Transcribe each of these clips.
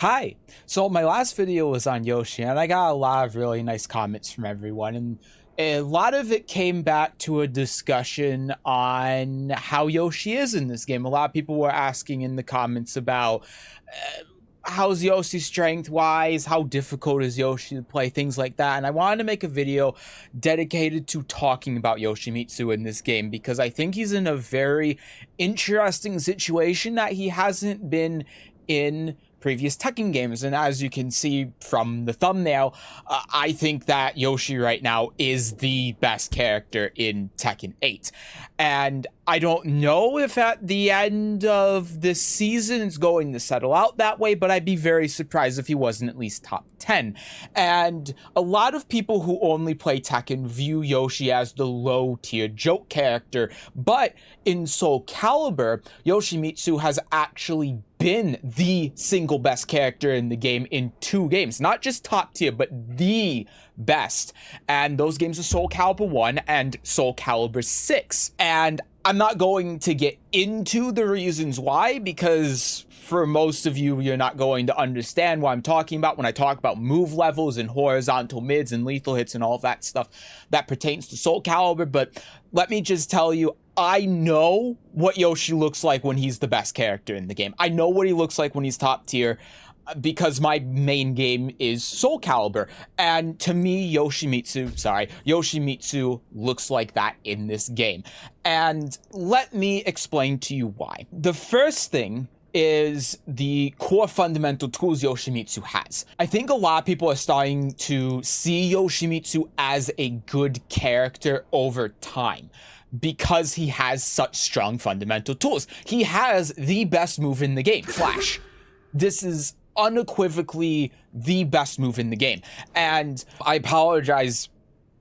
Hi. So my last video was on Yoshi, and I got a lot of really nice comments from everyone, and a lot of it came back to a discussion on how Yoshi is in this game. A lot of people were asking in the comments about how's Yoshi's strength wise, how difficult is Yoshi to play, things like that. And I wanted to make a video dedicated to talking about Yoshimitsu in this game because I think he's in a very interesting situation that he hasn't been in previous Tekken games. And as you can see from the thumbnail, I think that Yoshi right now is the best character in Tekken 8. And I don't know if at the end of this season it's going to settle out that way, but I'd be very surprised if he wasn't at least top 10. And a lot of people who only play Tekken view Yoshi as the low tier joke character, but in SoulCalibur, Yoshimitsu has actually been the single best character in the game in 2 games. Not just top tier, but the best. And those games are SoulCalibur 1 and SoulCalibur 6. And I'm not going to get into the reasons why, because for most of you, you're not going to understand what I'm talking about when I talk about move levels and horizontal mids and lethal hits and all of that stuff that pertains to SoulCalibur. But let me just tell you, I know what Yoshi looks like when he's the best character in the game. I know what he looks like when he's top tier because my main game is SoulCalibur. And to me, Yoshimitsu looks like that in this game. And let me explain to you why. The first thing is the core fundamental tools Yoshimitsu has. I think a lot of people are starting to see Yoshimitsu as a good character over time, because he has such strong fundamental tools. He has the best move in the game, Flash. This is unequivocally the best move in the game. And I apologize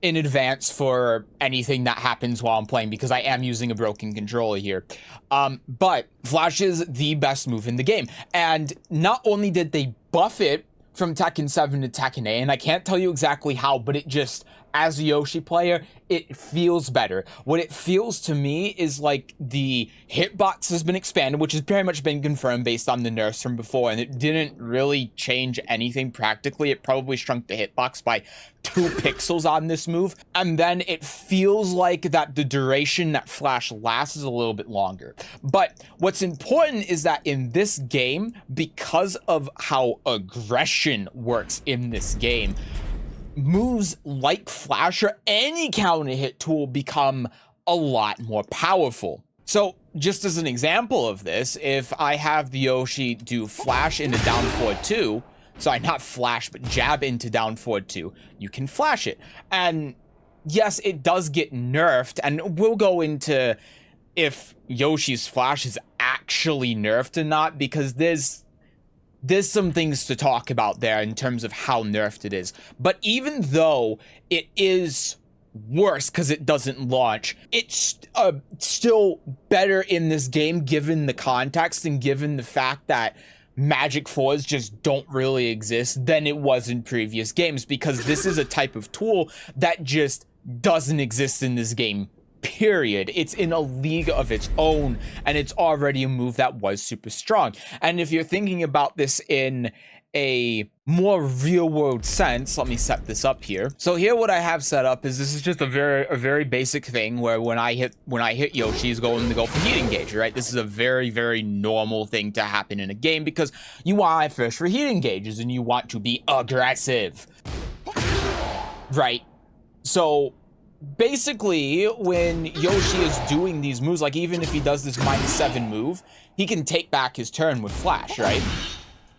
in advance for anything that happens while I'm playing because I am using a broken controller here. But Flash is the best move in the game. And not only did they buff it from Tekken 7 to Tekken 8, and I can't tell you exactly how, but it just, as a Yoshi player, it feels better. What it feels to me is like the hitbox has been expanded, which has very much been confirmed based on the nerfs from before, and it didn't really change anything practically. It probably shrunk the hitbox by 2 pixels on this move, and then it feels like that the duration that Flash lasts is a little bit longer. But what's important is that in this game, because of how aggression works in this game, moves like Flash or any counter hit tool become a lot more powerful. So just as an example of this, if I have the Yoshi do Flash into down forward 2, sorry, not Flash, but jab into down forward 2, you can Flash it. And yes, it does get nerfed, and we'll go into if Yoshi's Flash is actually nerfed or not, because there's some things to talk about there in terms of how nerfed it is. But even though it is worse because it doesn't launch, it's still better in this game given the context and given the fact that Magic 4s just don't really exist than it was in previous games, because this is a type of tool that just doesn't exist in this game. Period. It's in a league of its own, and it's already a move that was super strong. And if you're thinking about this in a more real-world sense, let me set this up here. So here, what I have set up is this is just a very basic thing where when I hit Yoshi, he's going to go for heat engage, right? This is a very normal thing to happen in a game because you want to fish for heat engages and you want to be aggressive, right? So basically, when Yoshi is doing these moves, like even if he does this -7 move, he can take back his turn with Flash, right?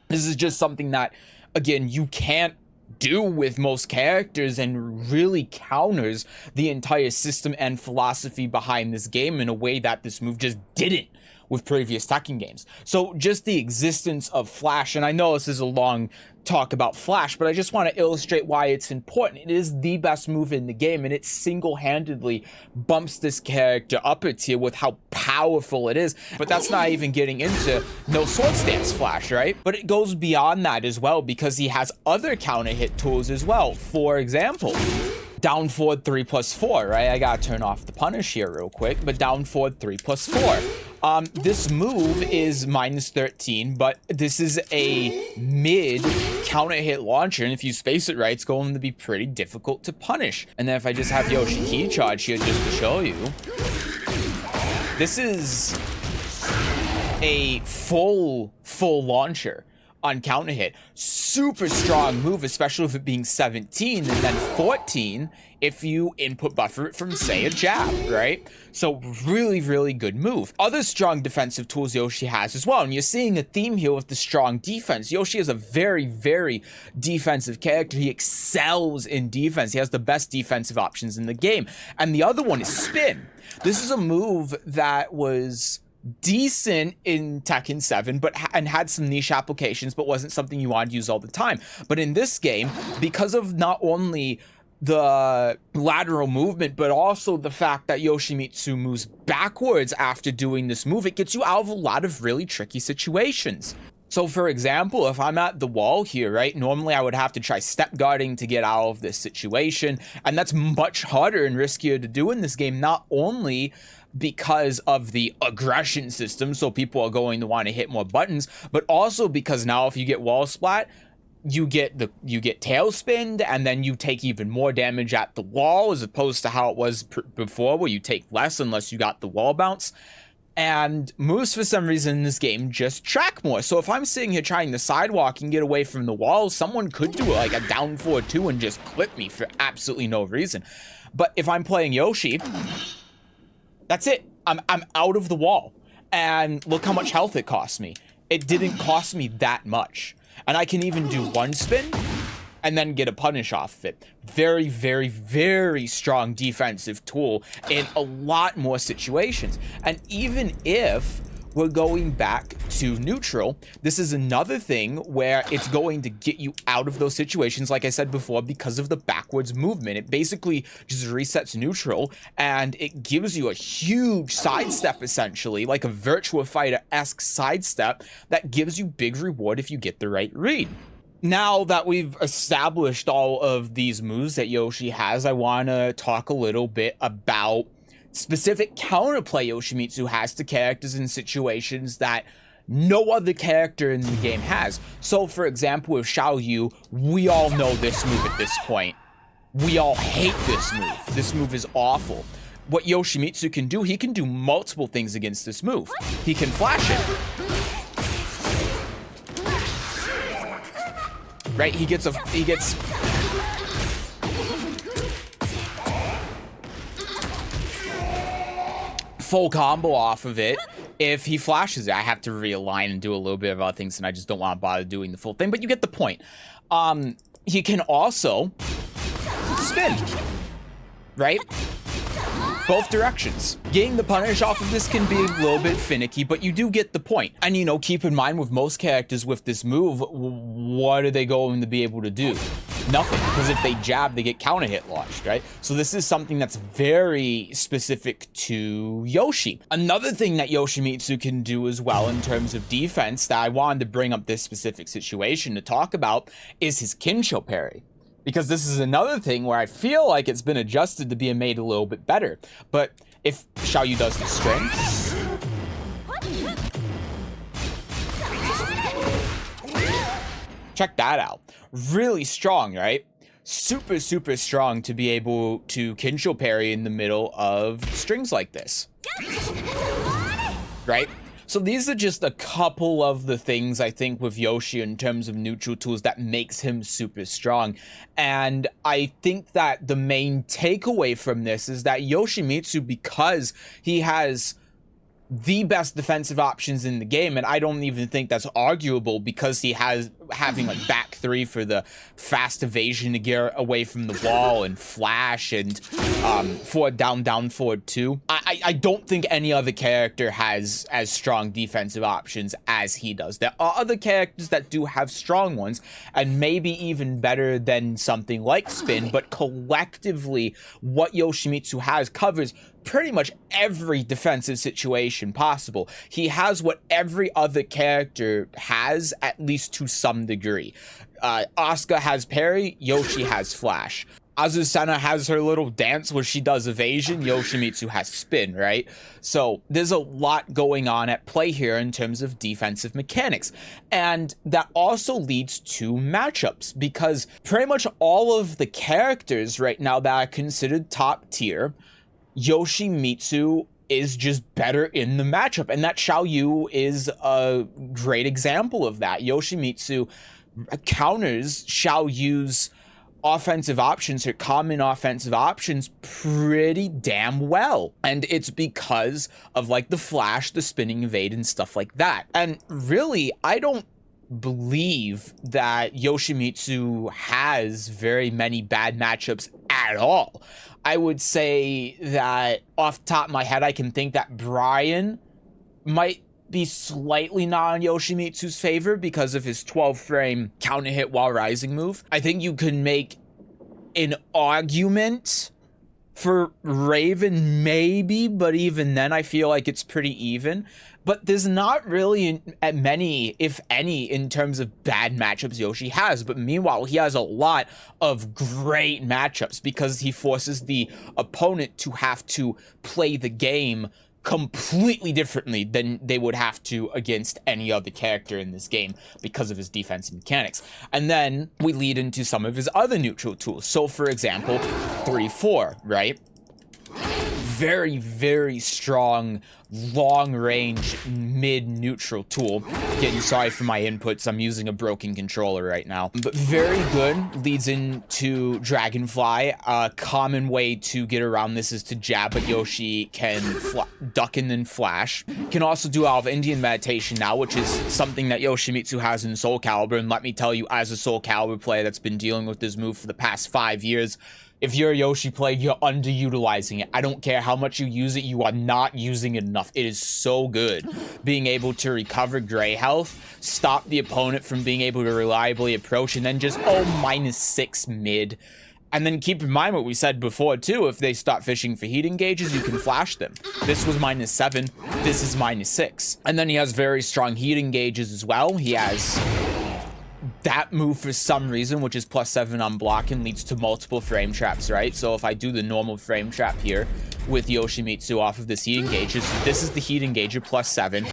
This is just something that, again, you can't do with most characters and really counters the entire system and philosophy behind this game in a way that this move just didn't with previous Tekken games. So just the existence of Flash, and I know this is a long talk about Flash, but I just want to illustrate why it's important. It is the best move in the game, and it single-handedly bumps this character up a tier with how powerful it is. But that's not even getting into no sword stance Flash, right? But it goes beyond that as well, because he has other counter hit tools as well. For example, down forward 3+4, right? I gotta turn off the punish here real quick, but down forward 3+4. This move is -13, but this is a mid counter hit launcher, and if you space it right, it's going to be pretty difficult to punish. And then if I just have Yoshi key charge here just to show you, this is a full launcher on counter hit. Super strong move, especially with it being 17 and then 14 if you input buffer it from, say, a jab, right? So really good move. Other strong defensive tools Yoshi has as well, and you're seeing a theme here with the strong defense. Yoshi is a very defensive character. He excels in defense. He has the best defensive options in the game. And the other one is spin. This is a move that was decent in Tekken 7 and had some niche applications, but wasn't something you wanted to use all the time. But in this game, because of not only the lateral movement, but also the fact that Yoshimitsu moves backwards after doing this move, it gets you out of a lot of really tricky situations. So for example, if I'm at the wall here, right, normally I would have to try step guarding to get out of this situation, and that's much harder and riskier to do in this game, not only because of the aggression system, so people are going to want to hit more buttons, but also because now if you get wall splat, you get tail spinned, and then you take even more damage at the wall as opposed to how it was before, where you take less unless you got the wall bounce. And moves for some reason in this game just track more. So if I'm sitting here trying to sidewalk and get away from the walls, someone could do like a down forward 2 and just clip me for absolutely no reason. But if I'm playing Yoshi, that's it. I'm out of the wall. And look how much health it cost me. It didn't cost me that much. And I can even do one spin and then get a punish off of it. Very strong defensive tool in a lot more situations. And even if we're going back to neutral, this is another thing where it's going to get you out of those situations, like I said before, because of the backwards movement. It basically just resets neutral, and it gives you a huge sidestep, essentially, like a Virtua Fighter-esque sidestep that gives you big reward if you get the right read. Now that we've established all of these moves that Yoshi has, I want to talk a little bit about specific counterplay Yoshimitsu has to characters in situations that no other character in the game has. So, for example, with Xiaoyu, we all know this move at this point. We all hate this move. This move is awful. What Yoshimitsu can do, he can do multiple things against this move. He can flash it. Right? He gets full combo off of it if he flashes it. I have to realign and do a little bit of other things, and I just don't want to bother doing the full thing, but you get the point. He can also spin, right? Both directions. Getting the punish off of this can be a little bit finicky, but you do get the point. And, you know, keep in mind with most characters with this move, what are they going to be able to do? Nothing, because if they jab, they get counter hit launched, right? So this is something that's very specific to Yoshi. Another thing that Yoshimitsu can do as well in terms of defense that I wanted to bring up this specific situation to talk about is his Kincho parry. Because this is another thing where I feel like it's been adjusted to be made a little bit better. But if Xiaoyu does the string, check that out. Really strong, right? Super strong to be able to Kincho parry in the middle of strings like this. Right? So these are just a couple of the things I think with Yoshi in terms of neutral tools that makes him super strong. And I think that the main takeaway from this is that Yoshimitsu, because he has the best defensive options in the game, and I don't even think that's arguable because he has having like back 3 for the fast evasion to get away from the wall and flash and forward down forward 2. I don't think any other character has as strong defensive options as he does. There are other characters that do have strong ones and maybe even better than something like spin, but collectively what Yoshimitsu has covers pretty much every defensive situation possible. He has what every other character has, at least to some degree. Asuka has parry, Yoshi has flash. Azucena has her little dance where she does evasion, Yoshimitsu has spin, right? So there's a lot going on at play here in terms of defensive mechanics. And that also leads to matchups, because pretty much all of the characters right now that are considered top tier, Yoshimitsu is just better in the matchup. And that Xiaoyu is a great example of that. Yoshimitsu counters Xiaoyu's offensive options, her common offensive options, pretty damn well. And it's because of like the flash, the spinning evade, and stuff like that. And really, I don't believe that Yoshimitsu has very many bad matchups at all. I would say that off the top of my head, I can think that Brian might be slightly not in Yoshimitsu's favor because of his 12 frame counter hit while rising move. I think you can make an argument for Raven maybe, but even then I feel like it's pretty even. But there's not really many, if any, in terms of bad matchups Yoshi has. But meanwhile, he has a lot of great matchups because he forces the opponent to have to play the game completely differently than they would have to against any other character in this game because of his defensive mechanics. And then we lead into some of his other neutral tools. So for example, 3-4, right? Very, very strong, long-range, mid-neutral tool. Again, sorry for my inputs. I'm using a broken controller right now. But very good. Leads into Dragonfly. A common way to get around this is to jab, but Yoshi can duck and then flash. Can also do out of Indian Meditation now, which is something that Yoshimitsu has in SoulCalibur. And let me tell you, as a SoulCalibur player that's been dealing with this move for the past 5 years, if you're a Yoshi player, you're underutilizing it. I don't care how much you use it, you are not using it enough. It is so good. Being able to recover gray health, stop the opponent from being able to reliably approach, and then just, oh, -6 mid. And then keep in mind what we said before, too. If they start fishing for heat engages, you can flash them. This was -7. This is -6. And then he has very strong heat engages as well. He has that move for some reason, which is +7 on blocking, leads to multiple frame traps, right? So if I do the normal frame trap here with Yoshimitsu off of this heat engager, so this is the heat engager +7.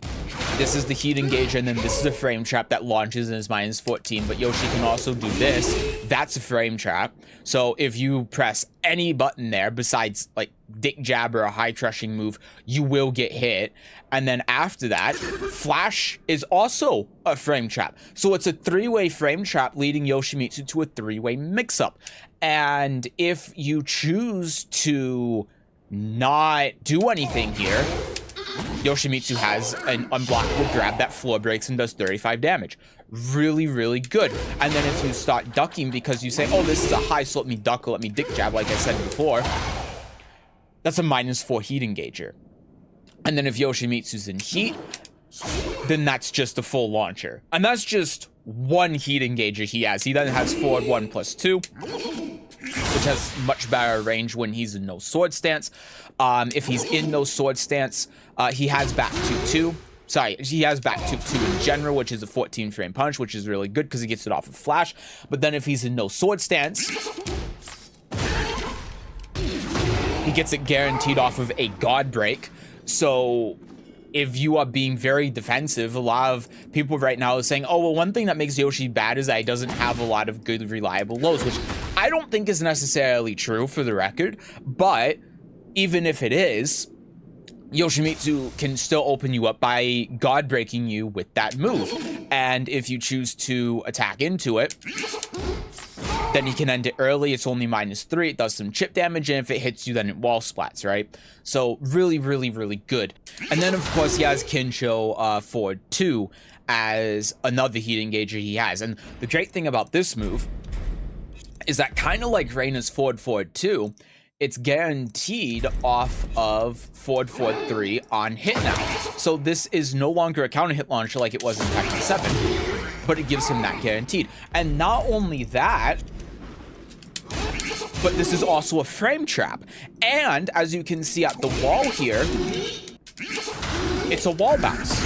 This is the heat engager, and then this is a frame trap that launches and is -14. But Yoshi can also do this. That's a frame trap. So if you press any button there besides like dick jab or a high crushing move, you will get hit. And then after that, flash is also a frame trap. So it's a 3-way frame trap leading Yoshimitsu to a 3-way mix-up. And if you choose to not do anything here, Yoshimitsu has an unblockable grab that floor breaks and does 35 damage. Really, really good. And then if you start ducking because you say, oh, this is a high, so let me duck or let me dick jab, like I said before, that's a -4 heat engager. And then if Yoshimitsu's in heat, then that's just a full launcher. And that's just one heat engager he has. He then has forward 1+2, which has much better range when he's in no sword stance. If he's in no sword stance, he has back 2-2. Sorry, he has back 2-2 in general, which is a 14 frame punch, which is really good because he gets it off of flash. But then if he's in no sword stance, he gets it guaranteed off of a God break. So if you are being very defensive, a lot of people right now are saying, oh, well, one thing that makes Yoshi bad is that he doesn't have a lot of good, reliable lows, which I don't think is necessarily true for the record. But even if it is, Yoshimitsu can still open you up by God breaking you with that move. And if you choose to attack into it, then he can end it early. It's only -3. It does some chip damage, and if it hits you, then it wall splats, right? So really, really, really good. And then, of course, he has Kinsho forward 2 as another heat engager he has. And the great thing about this move is that kind of like Reina's forward 2, it's guaranteed off of forward 3 on hit now. So this is no longer a counter hit launcher like it was in Tekken 7, but it gives him that guaranteed. And not only that, but this is also a frame trap. And as you can see at the wall here, it's a wall bounce,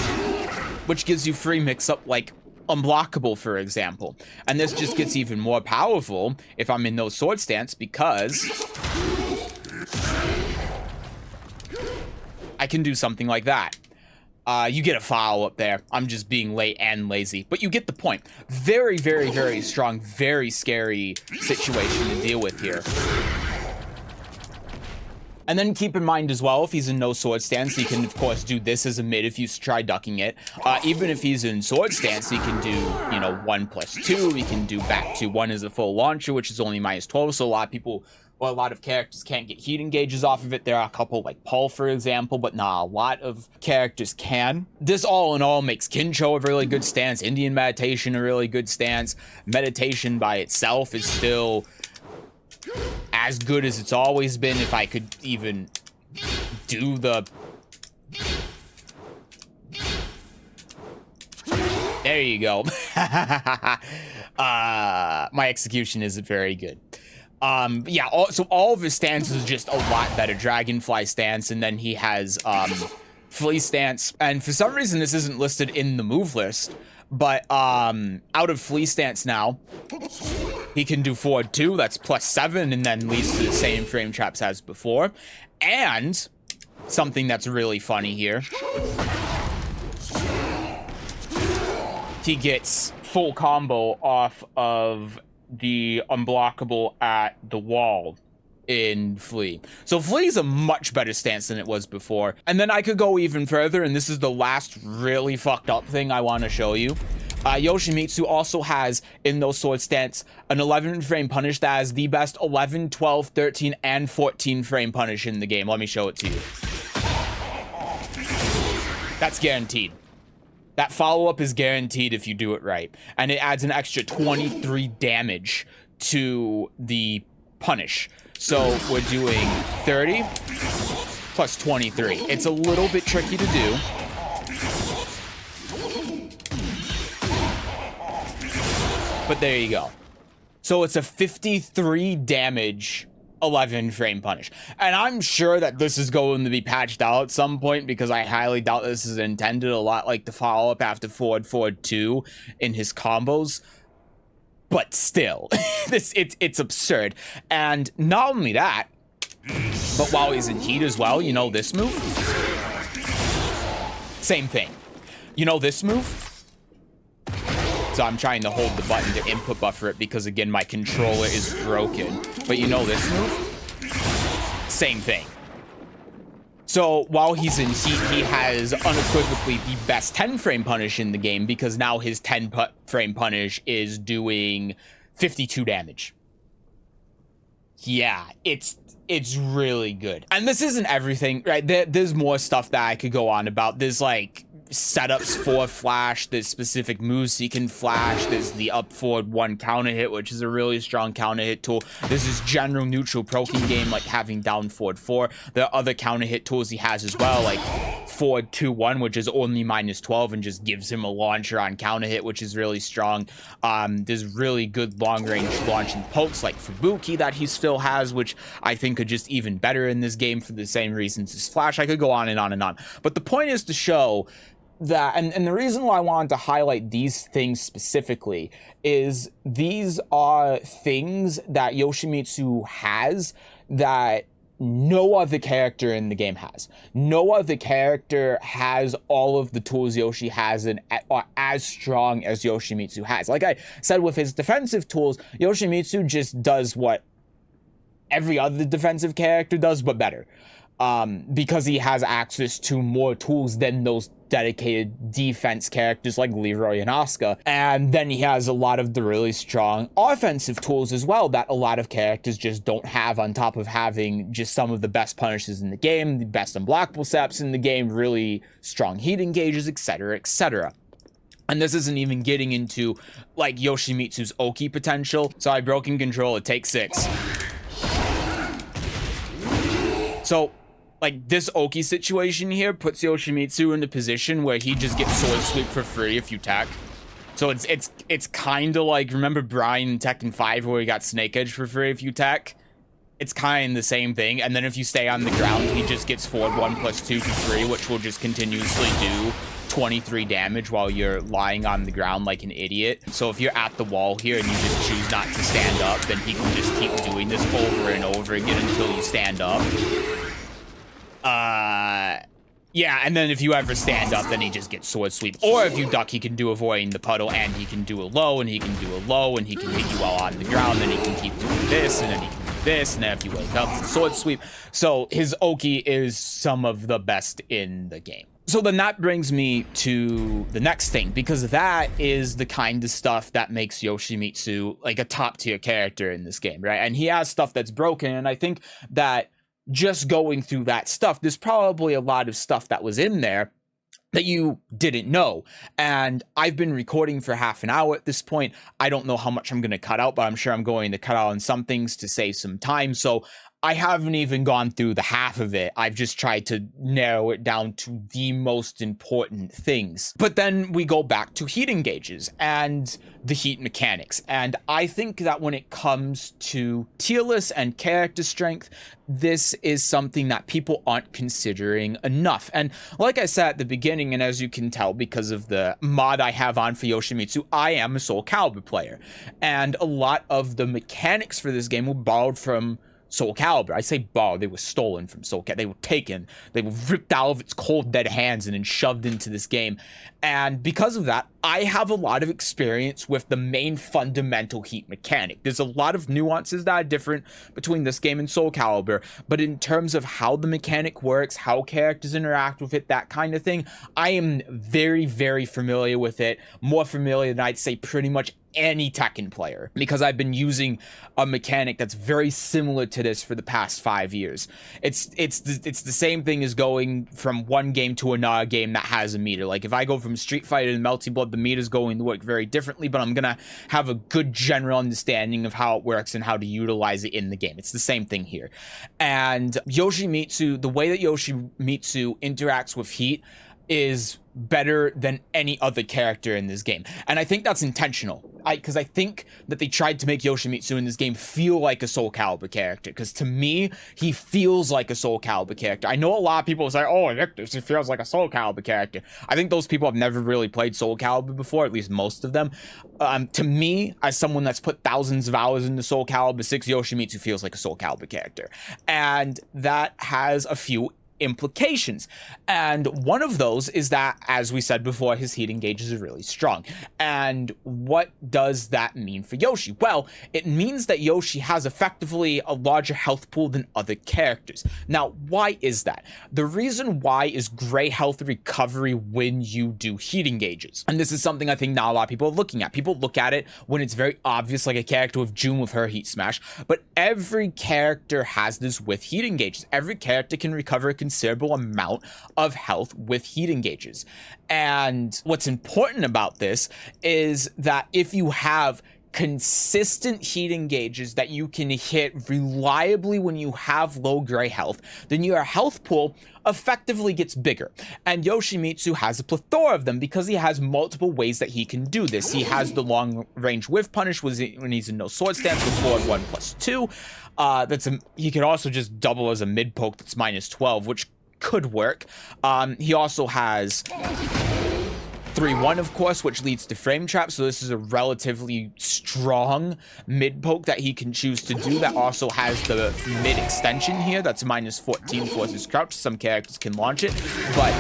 which gives you free mix-up like unblockable, for example. And this just gets even more powerful if I'm in no sword stance, because I can do something like that. You get a foul up there. I'm just being late and lazy, but you get the point. Very, very, very strong, very scary situation to deal with here. And then keep in mind as well, if he's in no sword stance, he can, of course, do this as a mid if you try ducking it. Even if he's in sword stance, he can do, you know, 1+2. He can do back to 1 as a full launcher, which is only -12. So a lot of people, well, a lot of characters can't get heat engages off of it. There are a couple like Paul, for example, but not a lot of characters can. This all in all makes Kincho a really good stance, Indian Meditation a really good stance. Meditation by itself is still as good as it's always been, if I could even do the... There you go. My execution isn't very good. Yeah, so all of his stances is just a lot better. Dragonfly stance, and then he has Flea stance. And for some reason, this isn't listed in the move list, but out of Flea stance now, he can do forward 2, that's +7, and then leads to the same frame traps as before. And something that's really funny here, he gets full combo off of the unblockable at the wall in Flea. So Flea is a much better stance than it was before. And then I could go even further, and this is the last really fucked up thing I want to show you. Yoshimitsu also has, in those sword stance, an 11 frame punish that has the best 11, 12, 13, and 14 frame punish in the game. Let me show it to you. That's guaranteed. That follow-up is guaranteed if you do it right. And it adds an extra 23 damage to the punish. So we're doing 30 plus 23. It's a little bit tricky to do. But there you go. So it's a 53 damage 11 frame punish. And I'm sure that this is going to be patched out at some point, because I highly doubt this is intended, a lot like the follow-up after forward 2 in his combos. But still, it's absurd. And not only that, but while he's in heat as well, you know this move? Same thing. You know this move? So I'm trying to hold the button to input buffer it because, again, my controller is broken. But you know this move? Same thing. So while he's in heat, he has unequivocally the best 10 frame punish in the game, because now his 10 frame punish is doing 52 damage. Yeah, it's really good. And this isn't everything, right? There's more stuff that I could go on about. There's like setups for flash, there's specific moves he can flash, there's the up forward 1 counter hit, which is a really strong counter hit tool. There's this general neutral proking game, like having down forward 4. There are other counter hit tools he has as well, like forward 2-1, which is only -12 and just gives him a launcher on counter hit, which is really strong. There's really good long range launching pokes like Fubuki that he still has, which I think are just even better in this game for the same reasons as flash. I could go on and on and on, but the point is to show that, and the reason why I wanted to highlight these things specifically is these are things that Yoshimitsu has that no other character in the game has. No other character has all of the tools Yoshi has and are as strong as Yoshimitsu has. Like I said, with his defensive tools, Yoshimitsu just does what every other defensive character does, but better. Because he has access to more tools than those dedicated defense characters like Leroy and Asuka. And then he has a lot of the really strong offensive tools as well that a lot of characters just don't have, on top of having just some of the best punishes in the game, the best unblockable steps in the game, really strong heat engages, etc., etc. And this isn't even getting into like Yoshimitsu's Oki potential. Sorry, broken control, it takes 6. So like this Oki situation here puts Yoshimitsu in a position where he just gets sword sweep for free if you tech. So it's kind of like, remember Brian in Tekken 5 where he got Snake Edge for free if you tech? It's kind of the same thing. And then if you stay on the ground, he just gets forward 1+2 for free, which will just continuously do 23 damage while you're lying on the ground like an idiot. So if you're at the wall here and you just choose not to stand up, then he can just keep doing this over and over again until you stand up. Yeah, and then if you ever stand up, then he just gets sword sweep. Or if you duck, he can do avoiding the puddle, and he can do a low, and he can do a low, and he can hit you while on the ground, then he can keep doing this, and then he can do this, and then if you wake up, it's a sword sweep. So his Oki is some of the best in the game. So then that brings me to the next thing, because that is the kind of stuff that makes Yoshimitsu like a top tier character in this game, right? And he has stuff that's broken, and I think that just going through that stuff, there's probably a lot of stuff that was in there that you didn't know. And I've been recording for half an hour at this point. I don't know how much I'm going to cut out, but I'm sure I'm going to cut out on some things to save some time. So I haven't even gone through the half of it. I've just tried to narrow it down to the most important things. But then we go back to heat engages and the heat mechanics. And I think that when it comes to tier lists and character strength, this is something that people aren't considering enough. And like I said at the beginning, and as you can tell because of the mod I have on for Yoshimitsu, I am a SoulCalibur player. And a lot of the mechanics for this game were borrowed from SoulCalibur. I say borrowed, they were stolen from SoulCalibur. They were taken, they were ripped out of its cold dead hands and then shoved into this game. And because of that, I have a lot of experience with the main fundamental heat mechanic. There's a lot of nuances that are different between this game and SoulCalibur, but in terms of how the mechanic works, how characters interact with it, that kind of thing, I am very, very familiar with it. More familiar than I'd say pretty much any Tekken player, because I've been using a mechanic that's very similar to this for the past 5 years. It's the same thing as going from one game to another game that has a meter. Like if I go from Street Fighter to Melty Blood, the meter's going to work very differently, but I'm gonna have a good general understanding of how it works and how to utilize it in the game. It's the same thing here. And Yoshimitsu, the way that Yoshimitsu interacts with heat is better than any other character in this game. And I think that's intentional. Because I think that they tried to make Yoshimitsu in this game feel like a SoulCalibur character. Because to me, he feels like a SoulCalibur character. I know a lot of people say, oh, Victus, he feels like a SoulCalibur character. I think those people have never really played SoulCalibur before, at least most of them. To me, as someone that's put thousands of hours into SoulCalibur 6, Yoshimitsu feels like a SoulCalibur character. And that has a few implications, and one of those is that, as we said before, his heat engages are really strong. And what does that mean for Yoshi? Well, it means that Yoshi has effectively a larger health pool than other characters. Now, why is that? The reason why is gray health recovery when you do heat engages. And this is something I think not a lot of people are looking at. People look at it when it's very obvious, like a character with June with her heat smash, but every character has this with heat engages. Every character can recover a considerable amount of health with heat engages. And what's important about this is that if you have consistent heat engages that you can hit reliably when you have low gray health, then your health pool effectively gets bigger. And Yoshimitsu has a plethora of them because he has multiple ways that he can do this. He has the long range whiff punish when he's in no sword stance with forward 1+2. He could also just double as a mid poke that's -12, which could work. He also has 3-1, of course, which leads to frame trap. So this is a relatively strong mid poke that he can choose to do. That also has the mid extension here. That's -14, forces crouch. Some characters can launch it, but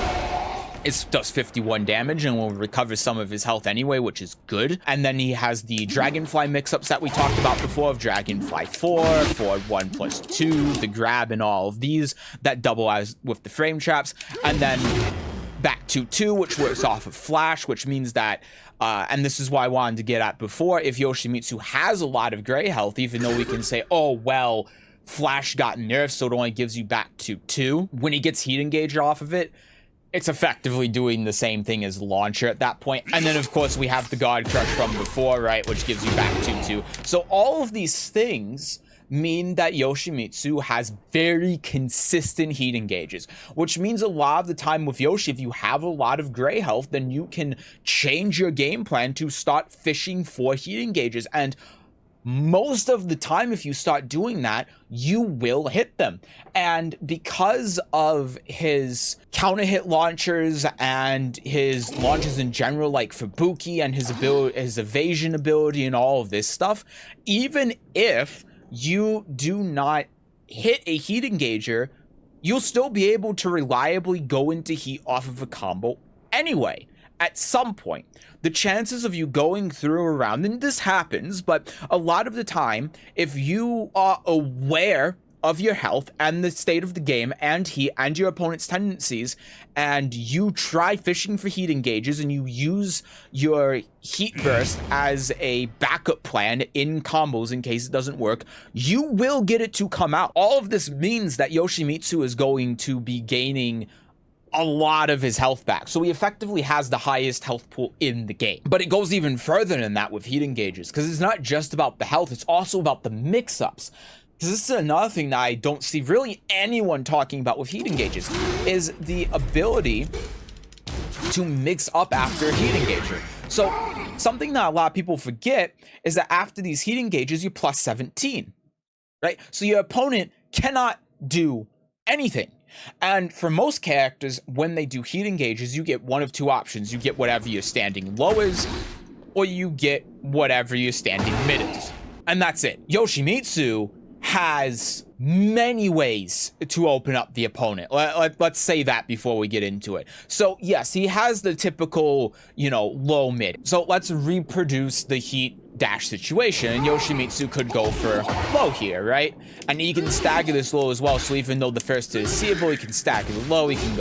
it does 51 damage and will recover some of his health anyway, which is good. And then he has the Dragonfly mix-ups that we talked about before of Dragonfly 4, forward 1+2, the grab, and all of these that double as with the frame traps. And then back to 2, which works off of Flash, which means that, and this is why I wanted to get at before, if Yoshimitsu has a lot of gray health, even though we can say, oh, well, Flash got nerfed, so it only gives you back to 2, when he gets heat engaged off of it, it's effectively doing the same thing as launcher at that point. And then, of course, we have the God Crush from before, right, which gives you back to 2. So all of these things mean that Yoshimitsu has very consistent heat engages, which means a lot of the time with Yoshi, if you have a lot of gray health, then you can change your game plan to start fishing for heat engages. And most of the time, if you start doing that, you will hit them. And because of his counter hit launchers and his launches in general, like Fubuki, and his evasion ability and all of this stuff, even if you do not hit a heat engager, you'll still be able to reliably go into heat off of a combo anyway. At some point, the chances of you going through a round, and this happens, but a lot of the time, if you are aware of your health and the state of the game and heat and your opponent's tendencies, and you try fishing for heat engages and you use your heat burst as a backup plan in combos in case it doesn't work, you will get it to come out. All of this means that Yoshimitsu is going to be gaining a lot of his health back. So he effectively has the highest health pool in the game. But it goes even further than that with heat engages, because it's not just about the health, it's also about the mix-ups. Because this is another thing that I don't see really anyone talking about with heat engages, is the ability to mix up after a heat engager. So something that a lot of people forget is that after these heat engages, you're plus 17, right? So your opponent cannot do anything. And for most characters, when they do heat engages, you get one of two options. You get whatever your standing low is, or you get whatever your standing mid is. And that's it. Yoshimitsu has many ways to open up the opponent. Let's say that before we get into it. So yes, he has the typical, low mid. So let's reproduce the heat dash situation, and Yoshimitsu could go for low here, right? And he can stagger this low as well, so even though the first is seeable, he can stagger the low, he can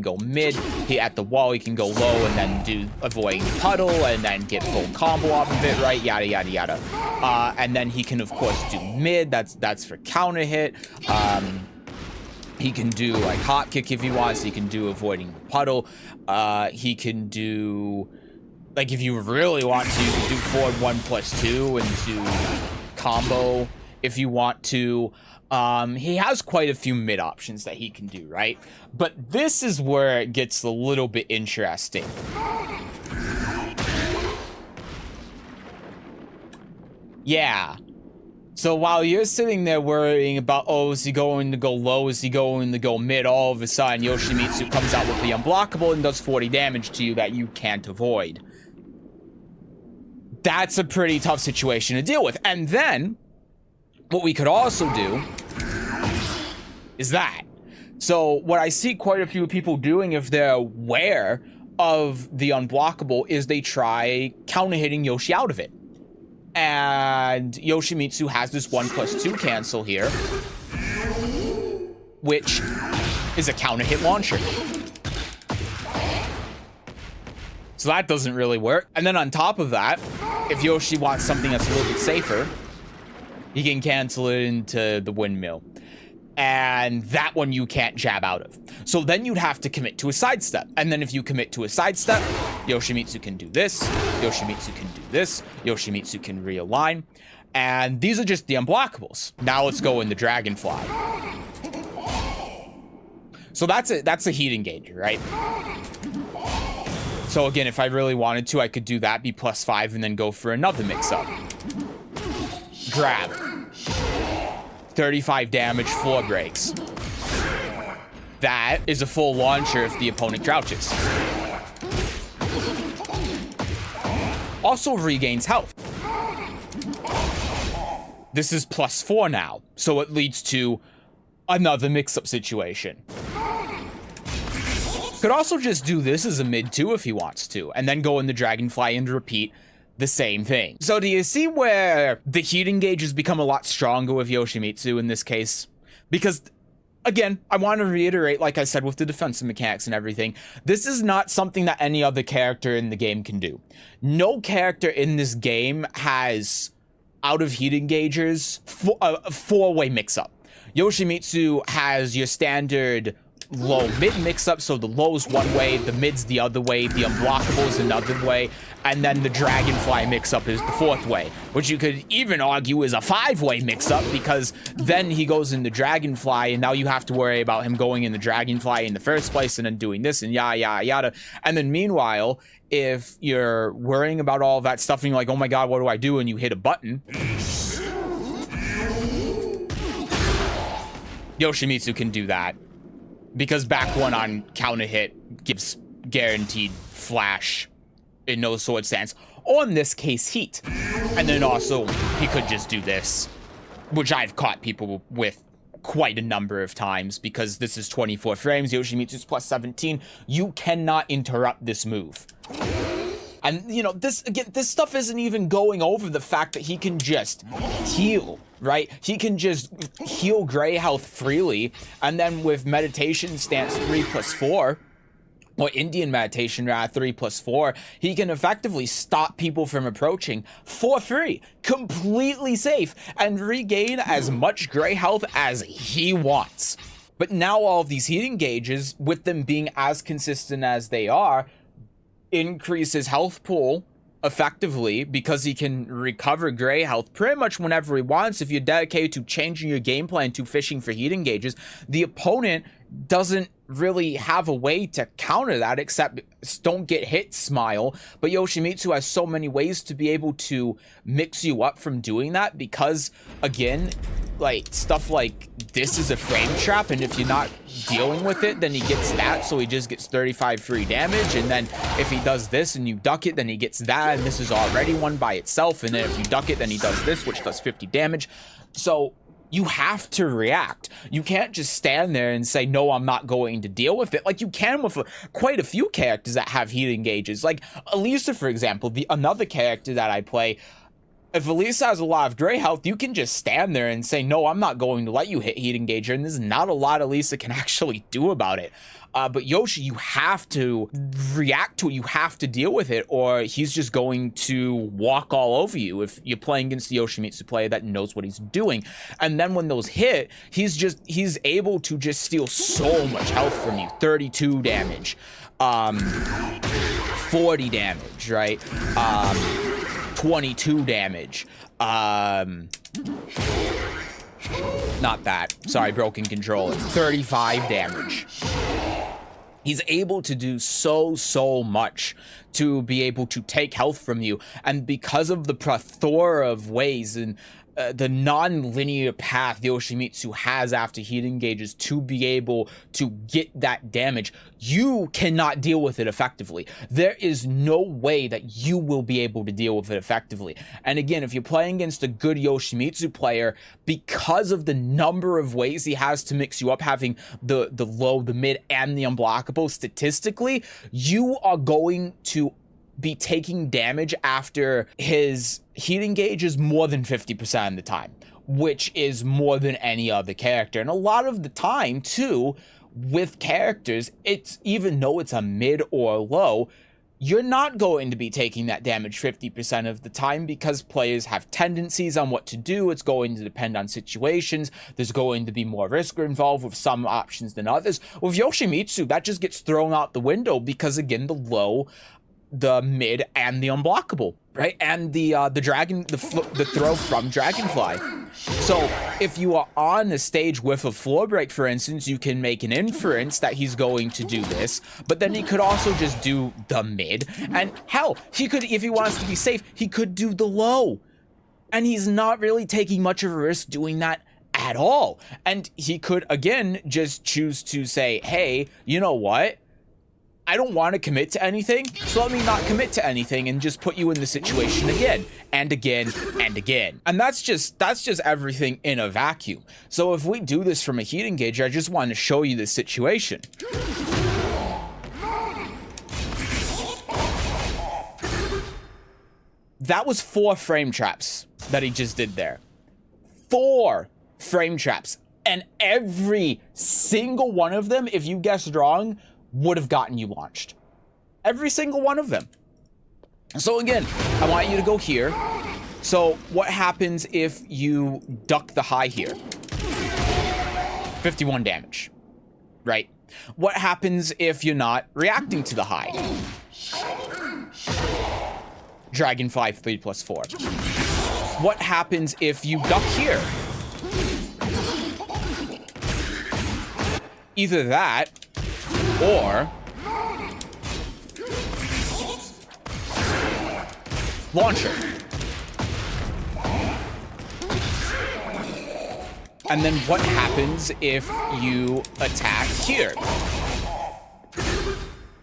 go mid, he at the wall, he can go low and then do avoid puddle and then get full combo off of it, right? Yada yada yada. And then he can of course do mid, that's for counter hit. He can do like hop kick if he wants, he can do avoiding the puddle, he can do, like, if you really want to, you can do forward 1+2 and do combo if you want to. He has quite a few mid options that he can do, right? But this is where it gets a little bit interesting. Yeah. So while you're sitting there worrying about, oh, is he going to go low? Is he going to go mid? All of a sudden, Yoshimitsu comes out with the unblockable and does 40 damage to you that you can't avoid. That's a pretty tough situation to deal with. And then, what we could also do is that. So what I see quite a few people doing, if they're aware of the unblockable, is they try counter hitting Yoshi out of it. And Yoshimitsu has this 1+2 cancel here, which is a counter hit launcher. So that doesn't really work. And then on top of that, if Yoshi wants something that's a little bit safer, he can cancel it into the windmill. And that one you can't jab out of. So then you'd have to commit to a sidestep. And then if you commit to a sidestep, Yoshimitsu can do this, Yoshimitsu can do this, Yoshimitsu can realign. And these are just the unblockables. Now let's go in the Dragonfly. So that's a heat engager, right? So again, if I really wanted to, I could do that, be +5, and then go for another mix-up. Grab. 35 damage, floor breaks. That is a full launcher if the opponent crouches. Also regains health. This is +4 now, so it leads to another mix-up situation. Could also just do this as a mid too if he wants to, and then go in the Dragonfly and repeat the same thing. So do you see where the heat engages become a lot stronger with Yoshimitsu in this case? Because, again, I want to reiterate, like I said, with the defensive mechanics and everything, this is not something that any other character in the game can do. No character in this game has, out of heat engagers, a four-way mix-up. Yoshimitsu has your standard low mid mix-up, so the low's one way, the mid's the other way, the unblockable is another way, and then the Dragonfly mix-up is the fourth way, which you could even argue is a 5-way mix-up, because then he goes in the Dragonfly, and now you have to worry about him going in the Dragonfly in the first place, and then doing this, and yada, yada, yada. And then meanwhile, if you're worrying about all that stuff, and you're like, oh my god, what do I do? And you hit a button, Yoshimitsu can do that. Because back one on counter hit gives guaranteed flash in no sword stance. Or in this case, heat. And then also, he could just do this. Which I've caught people with quite a number of times. Because this is 24 frames, Yoshimitsu's plus 17. You cannot interrupt this move. And, you know, this stuff isn't even going over the fact that he can just heal, right? He can just heal gray health freely. And then with meditation stance 3+4, or Indian meditation, 3+4, he can effectively stop people from approaching for free, completely safe, and regain as much gray health as he wants. But now all of these healing gauges, with them being as consistent as they are, increase his health pool effectively because he can recover gray health pretty much whenever he wants. If you're dedicated to changing your game plan to fishing for healing gauges, the opponent doesn't really have a way to counter that except don't get hit smile. But Yoshimitsu has so many ways to be able to mix you up from doing that because, again, like stuff like this is a frame trap, and if you're not dealing with it, then he gets that, so he just gets 35 free damage. And then if he does this and you duck it, then he gets that, and this is already one by itself. And then if you duck it, then he does this, which does 50 damage. So you have to react. You can't just stand there and say, no, I'm not going to deal with it. Like you can with quite a few characters that have healing gauges. Like Elisa, for example, another character that I play. If Elisa has a lot of gray health, you can just stand there and say, no, I'm not going to let you hit heat engager. And there's not a lot Elisa can actually do about it. But Yoshi, you have to react to it. You have to deal with it, or he's just going to walk all over you if you're playing against the Yoshimitsu player that knows what he's doing. And then when those hit, he's able to just steal so much health from you. 32 damage, 40 damage, right? 22 damage. Not that. Sorry, broken controller. 35 damage. He's able to do so much to be able to take health from you. And because of the plethora of ways and the non-linear path Yoshimitsu has after heat engages to be able to get that damage, you cannot deal with it effectively. There is no way that you will be able to deal with it effectively. And again, if you're playing against a good Yoshimitsu player, because of the number of ways he has to mix you up, having the low, the mid, and the unblockable, statistically, you are going to be taking damage after his heat engages more than 50% of the time, which is more than any other character. And a lot of the time, too, with characters, it's even though it's a mid or low, you're not going to be taking that damage 50% of the time because players have tendencies on what to do. It's going to depend on situations. There's going to be more risk involved with some options than others. With Yoshimitsu, that just gets thrown out the window because, again, the low, the mid, and the unblockable, right? And the throw from Dragonfly. So if you are on the stage with a floor break, for instance, you can make an inference that he's going to do this, but then he could also just do the mid. And hell, he could, if he wants to be safe, he could do the low. And he's not really taking much of a risk doing that at all. And he could, again, just choose to say, hey, you know what? I don't want to commit to anything, so let me not commit to anything and just put you in the situation again and again and again. And that's just everything in a vacuum. So if we do this from a heat engager, I just wanted to show you this situation. That was 4 frame traps that he just did there. 4 frame traps. And every single one of them, if you guessed wrong, would have gotten you launched. Every single one of them. So again, I want you to go here. So what happens if you duck the high here? 51 damage, right? What happens if you're not reacting to the high? Dragonfly 3+4. What happens if you duck here? Either that, or launcher. And then what happens if you attack here?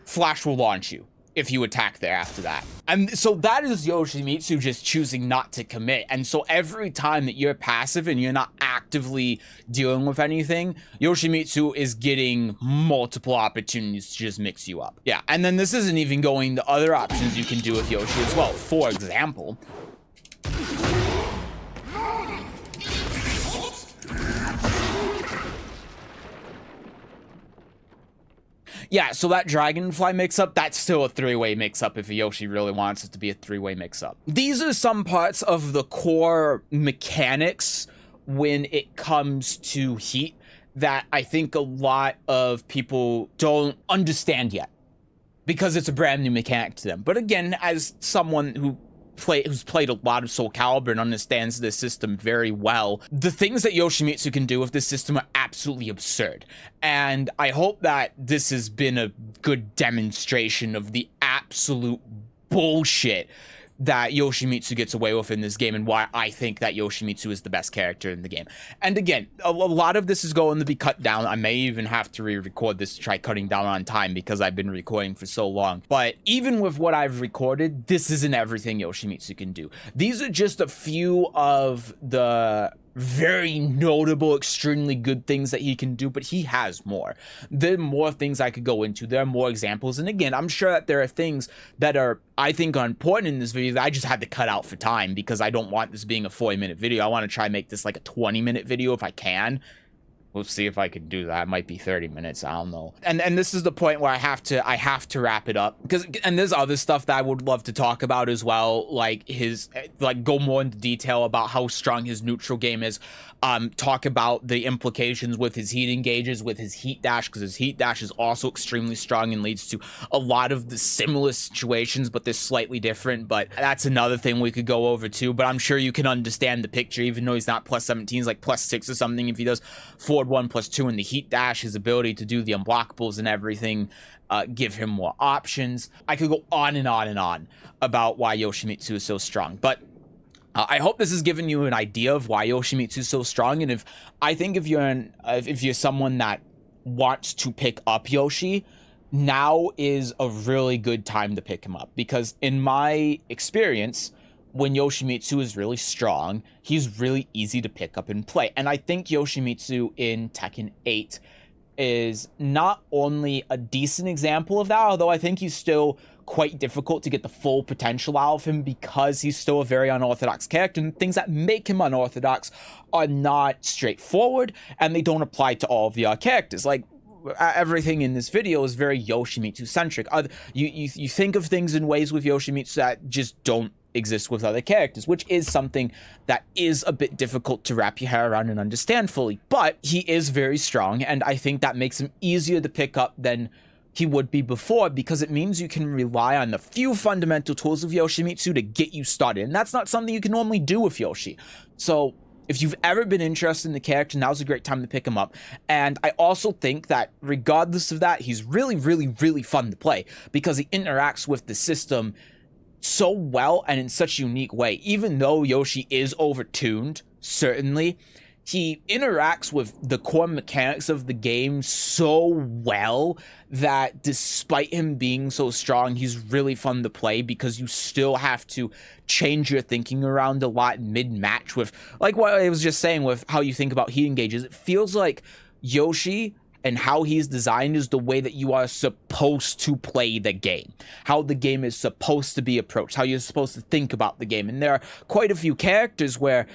Flash will launch you if you attack there after that. And so that is Yoshimitsu just choosing not to commit. And so every time that you're passive and you're not actively dealing with anything, Yoshimitsu is getting multiple opportunities to just mix you up. Yeah, and then this isn't even going to other options you can do with Yoshi as well. For example, yeah, so that Dragonfly mix-up, that's still a three-way mix-up if Yoshi really wants it to be a three-way mix-up. These are some parts of the core mechanics when it comes to Heat that I think a lot of people don't understand yet, because it's a brand new mechanic to them. But again, as someone who's played a lot of SoulCalibur and understands this system very well, the things that Yoshimitsu can do with this system are absolutely absurd. And I hope that this has been a good demonstration of the absolute bullshit that Yoshimitsu gets away with in this game, and why I think that Yoshimitsu is the best character in the game. And again, a lot of this is going to be cut down. I may even have to re-record this to try cutting down on time, because I've been recording for so long. But even with what I've recorded, this isn't everything Yoshimitsu can do. These are just a few of the very notable, extremely good things that he can do, but he has more. There are more things I could go into. There are more examples. And again, I'm sure that there are things that I think are important in this video that I just had to cut out for time, because I don't want this being a 40-minute video. I want to try and make this like a 20-minute video if I can. We'll see if I can do that. It might be 30 minutes. I don't know. And this is the point where I have to wrap it up, and there's other stuff that I would love to talk about as well, like go more into detail about how strong his neutral game is. Talk about the implications with his heat engages, with his heat dash, because his heat dash is also extremely strong and leads to a lot of the similar situations, but they're slightly different. But that's another thing we could go over too. But I'm sure you can understand the picture, even though he's not plus 17, he's like plus 6 or something. If he does forward 1 plus 2 in the heat dash, his ability to do the unblockables and everything give him more options. I could go on and on and on about why Yoshimitsu is so strong, but I hope this has given you an idea of why Yoshimitsu is so strong. And if you're someone that wants to pick up Yoshi, now is a really good time to pick him up, because in my experience, when Yoshimitsu is really strong, he's really easy to pick up and play. And I think Yoshimitsu in Tekken 8 is not only a decent example of that, although I think he's still quite difficult to get the full potential out of him, because he's still a very unorthodox character, and things that make him unorthodox are not straightforward, and they don't apply to all of the characters. Like, everything in this video is very Yoshimitsu centric. You think of things in ways with Yoshimitsu that just don't exist with other characters, which is something that is a bit difficult to wrap your hair around and understand fully. But he is very strong, and I think that makes him easier to pick up than he would be before, because it means you can rely on the few fundamental tools of Yoshimitsu to get you started, and that's not something you can normally do with Yoshi. So if you've ever been interested in the character, now's a great time to pick him up. And I also think that regardless of that, he's really, really, really fun to play, because he interacts with the system so well and in such a unique way. Even though Yoshi is overtuned, certainly, he interacts with the core mechanics of the game so well that despite him being so strong, he's really fun to play, because you still have to change your thinking around a lot mid-match with, like what I was just saying with how you think about heat engages. It feels like Yoshi and how he's designed is the way that you are supposed to play the game, how the game is supposed to be approached, how you're supposed to think about the game. And there are quite a few characters where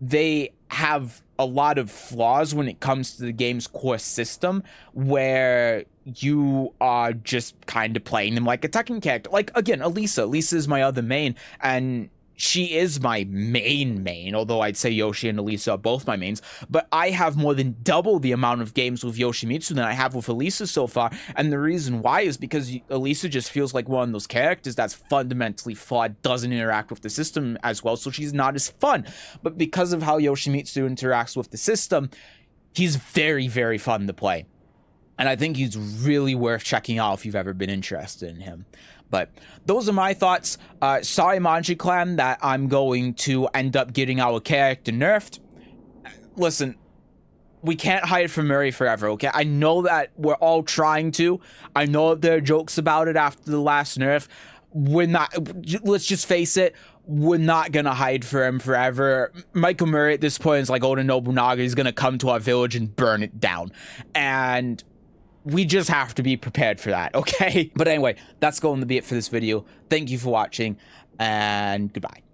they have a lot of flaws when it comes to the game's core system, where you are just kind of playing them like a Tekken character. Like, again, Elisa. Elisa is my other main, and she is my main, although I'd say Yoshi and Elisa are both my mains, but I have more than double the amount of games with Yoshimitsu than I have with Elisa so far, and the reason why is because Elisa just feels like one of those characters that's fundamentally flawed, doesn't interact with the system as well, so she's not as fun. But because of how Yoshimitsu interacts with the system, he's very, very fun to play. And I think he's really worth checking out if you've ever been interested in him. But those are my thoughts. Sorry, Manji Clan, that I'm going to end up getting our character nerfed. Listen, we can't hide from Murray forever, okay? I know that we're all trying to. I know that there are jokes about it after the last nerf. We're not, let's just face it, we're not gonna hide for him forever. Michael Murray at this point is like Oda Nobunaga. He's gonna come to our village and burn it down. And we just have to be prepared for that, okay? But anyway, that's going to be it for this video. Thank you for watching, and goodbye.